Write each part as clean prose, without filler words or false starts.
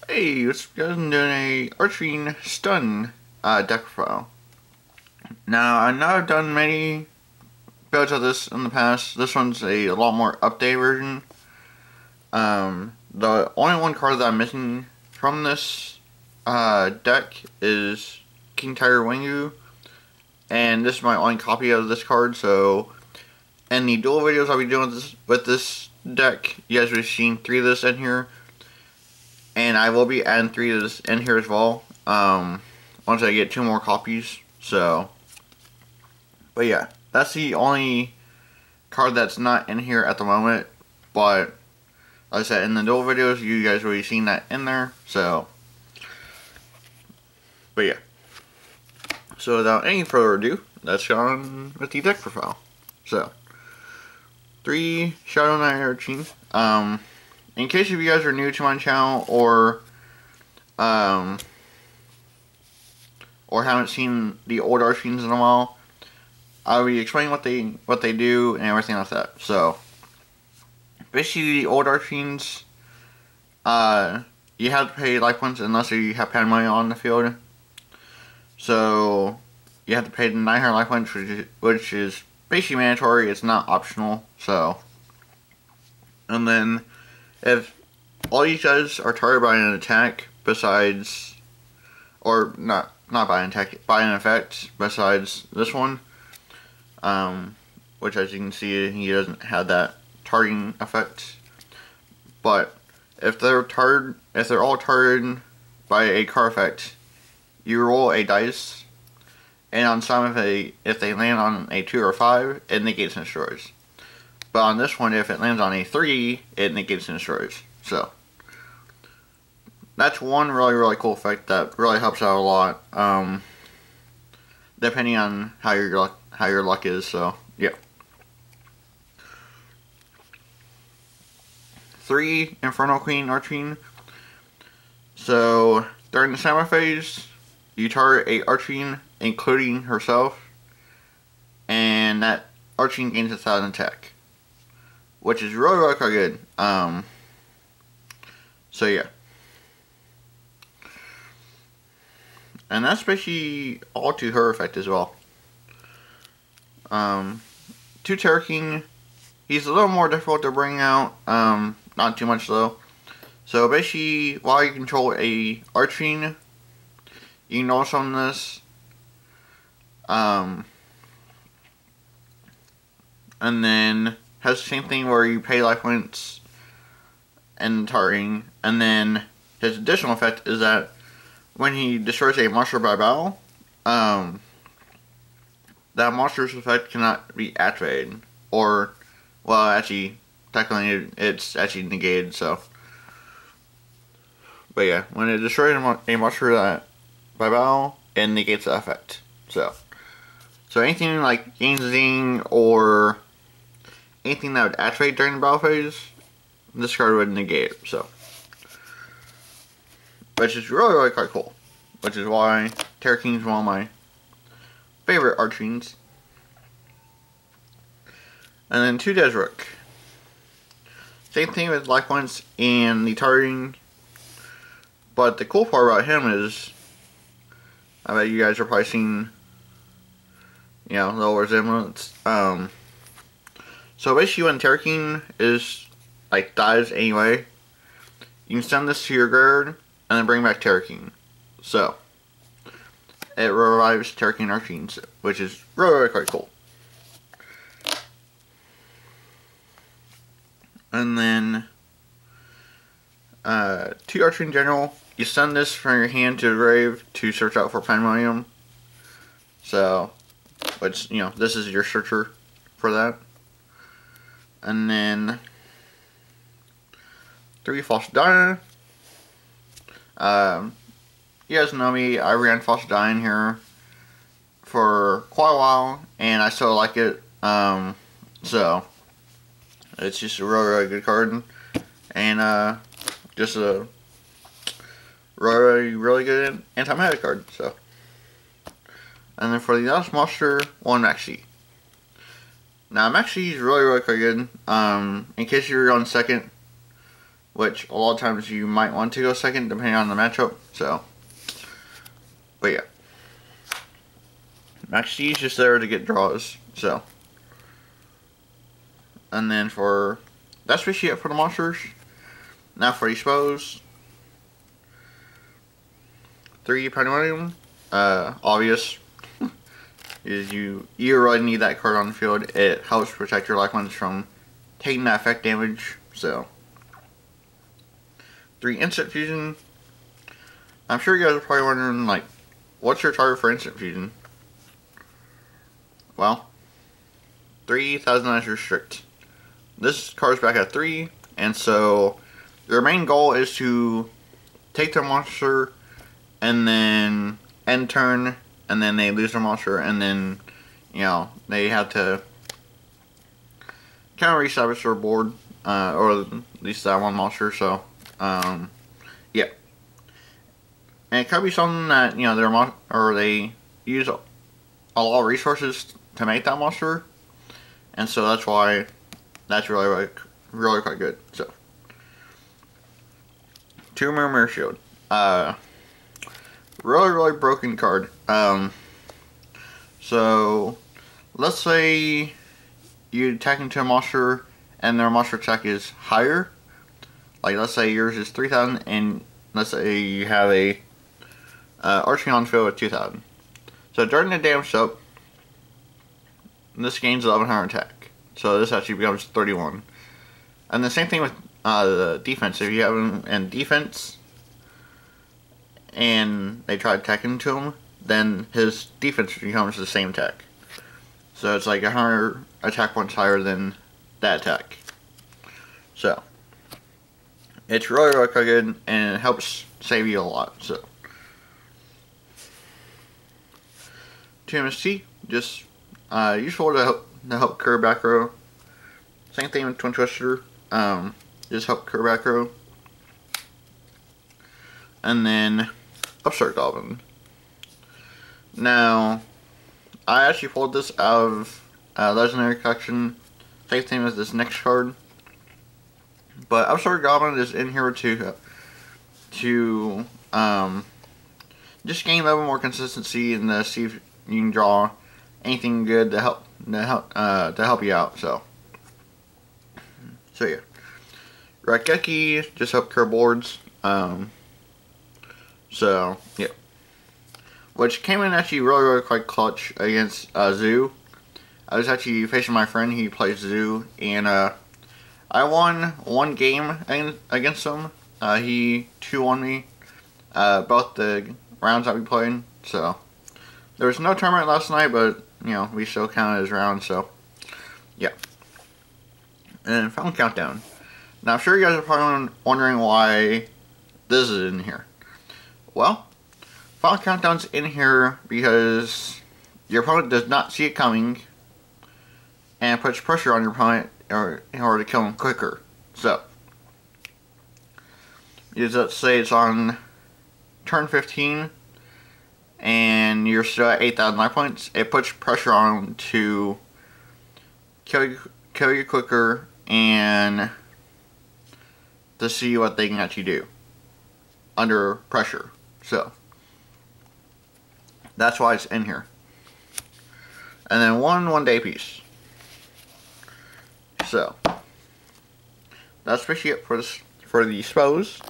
Hey, what's good? I'm doing a Archfiend stun deck profile. Now, I know I've done many builds of this in the past. This one's a lot more updated version. The only one card that I'm missing from this deck is King Tiger Yugioh, and this is my only copy of this card. So, in the dual videos I'll be doing with this deck, you guys will be seeing 3 of this in here. And I will be adding 3 of this in here as well, once I get 2 more copies, so. But yeah, that's the only card that's not in here at the moment, but, like I said, in the dual videos, you guys will be seeing that in there, so. But yeah. So without any further ado, let's go on with the deck profile. So, 3 Shadow Knight Archfiend. In case if you guys are new to my channel or haven't seen the old Archfiends in a while, I'll be explaining what they do and everything like that. So basically, the old Archfiends, you have to pay life points unless you have pen money on the field. So you have to pay the 900 life points, which is basically mandatory. It's not optional. So, and then if all you guys are targeted by an attack besides, or not by an attack, by an effect besides this one, which as you can see he doesn't have that targeting effect. But if they're all targeted by a card effect, you roll a dice, and on some if they land on a 2 or 5, it negates and destroys. But on this one, if it lands on a 3, it negates and destroys. So that's one really cool effect that really helps out a lot. Depending on how your luck is. So yeah. 3 Infernal Queen Archfiend. So during the summer phase, you target a Archfiend, including herself, and that Archfiend gains 1,000 attack, which is really quite good. So yeah. And that's basically all to her effect as well. To Terror King, he's a little more difficult to bring out. Not too much though. So basically, while you control a Archfiend, you can also on this. And then has the same thing where you pay life points and targeting, and then his additional effect is that when he destroys a monster by battle, that monster's effect cannot be activated, or, well, actually, technically it's actually negated. So, but yeah, when it destroys a monster by battle, it negates the effect. So anything like Zing or anything that would activate during the battle phase, this card would negate it. So, which is really quite cool. Which is why Terror King is one of my favorite Archfiends. And then 2 Desrook. Same thing with life points and the targeting. But the cool part about him is, I bet you guys are probably seeing, you know, the resemblance. So basically when Terror King is, like, dies anyway, you can send this to your guard and then bring back Terror King. So it revives Terror King Archfiends, which is really quite cool. And then 2 Archfiend General, you send this from your hand to the grave to search out for Pandemonium. So, which, you know, this is your searcher for that. And then 3 False Dyna. You guys know me, I ran False Dyna here for quite a while, and I still like it. So it's just a really good card, and just a really good anti-magic card. So, and then for the last monster, 1 Maxi. Now Maxi is really quite good. In case you're on second, which a lot of times you might want to go second depending on the matchup. So, but yeah, Max C is just there to get draws. So, and then that's basically it for the monsters. Now for expose, 3 Pandemonium. Obvious. Is you really need that card on the field. It helps protect your lifelines from taking that effect damage. So 3 Instant Fusion. I'm sure you guys are probably wondering, like, what's your target for Instant Fusion? Well, 3,000 as your strict. This card's back at 3, and so your main goal is to take their monster and then end turn, and then they lose their monster, and then, you know, they have to kind of reestablish their board, or at least that one monster. So, yeah. And it could be something that, you know, they use a lot of resources to make that monster, and so that's why that's really quite good. So, 2 Mirror Shield. Really broken card. So let's say you attack into a monster and their monster attack is higher. Like, let's say yours is 3,000 and let's say you have a Archfiend on field with 2,000. So during the damage up, this gains 1,100 attack. So this actually becomes 31. And the same thing with the defense. If you have them in defense and they try attacking into him, then his defense becomes the same attack. So it's like 100 attack points higher than that attack. So it's really quite good, and it helps save you a lot. So 2 MST, just useful to help curve back row. Same thing with Twin Twister, just help curve back row. And then Upstart Goblin. Now, I actually pulled this out of Legendary Collection. Same thing as this next card. But Upstart Goblin is in here to just gain a little more consistency and see if you can draw anything good to help you out. So yeah, Rakeki just help curve boards. So yeah, which came in actually really quite clutch against Zoo. I was actually facing my friend. He plays Zoo, and I won 1 game against him. He 2-won me both the rounds that we played. So there was no tournament last night, but you know, we still counted as rounds. So yeah. And Final Countdown. Now I'm sure you guys are probably wondering why this is in here. Well, Final Countdown's in here because your opponent does not see it coming and puts pressure on your opponent in order to kill him quicker. So, let's say it's on turn 15 and you're still at 8,000 life points. It puts pressure on him to kill you quicker and to see what they can actually do under pressure. So that's why it's in here. And then one day piece. So that's basically it for the expose.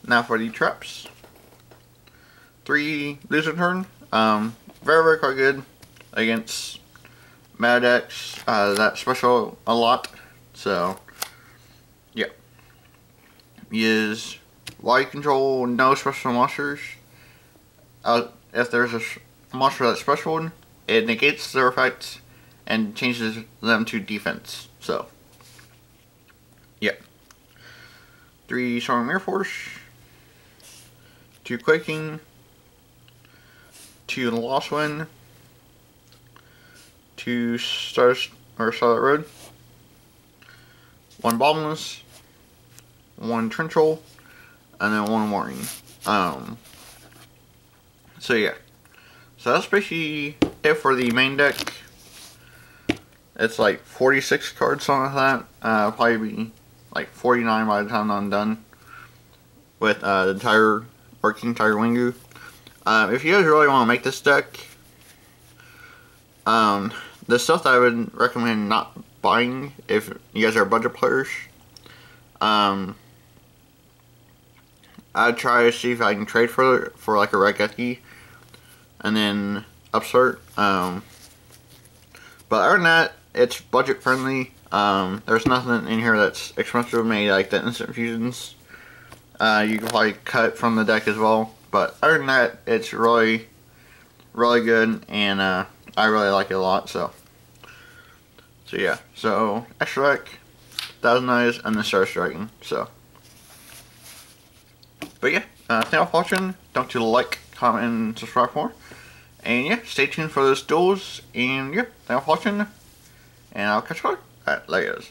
Now for the traps. 3 losing turn. Very quite good against meta decks that special a lot. So yeah, is while you control no special monsters. If there's a monster that's special, it negates their effects and changes them to defense. So yeah, 3 Storm Mirror Force, 2 Quaking, 2 Lost Wind, 2 Starlight Road, 1 Bottomless, 1 Trenchel, and then 1 Warning. So yeah, so that's basically it for the main deck. It's like 46 cards, something like that. Probably be like 49 by the time I'm done with the entire King Tiger Wingu. If you guys really want to make this deck, the stuff that I would recommend not buying if you guys are budget players, I'd try to see if I can trade for like a Red Geki and then upstart. But other than that, it's budget friendly. There's nothing in here that's expensive, maybe like the instant fusions. You can probably cut from the deck as well. But other than that, it's really good, and I really like it a lot. So yeah. So extra deck, Thousand Eyes, and then Star Striking. So, but yeah, thank you for watching. Don't forget to like, comment, and subscribe for more. And yeah, stay tuned for those duels. And yeah, thank you for watching. And I'll catch you later. Alright, later.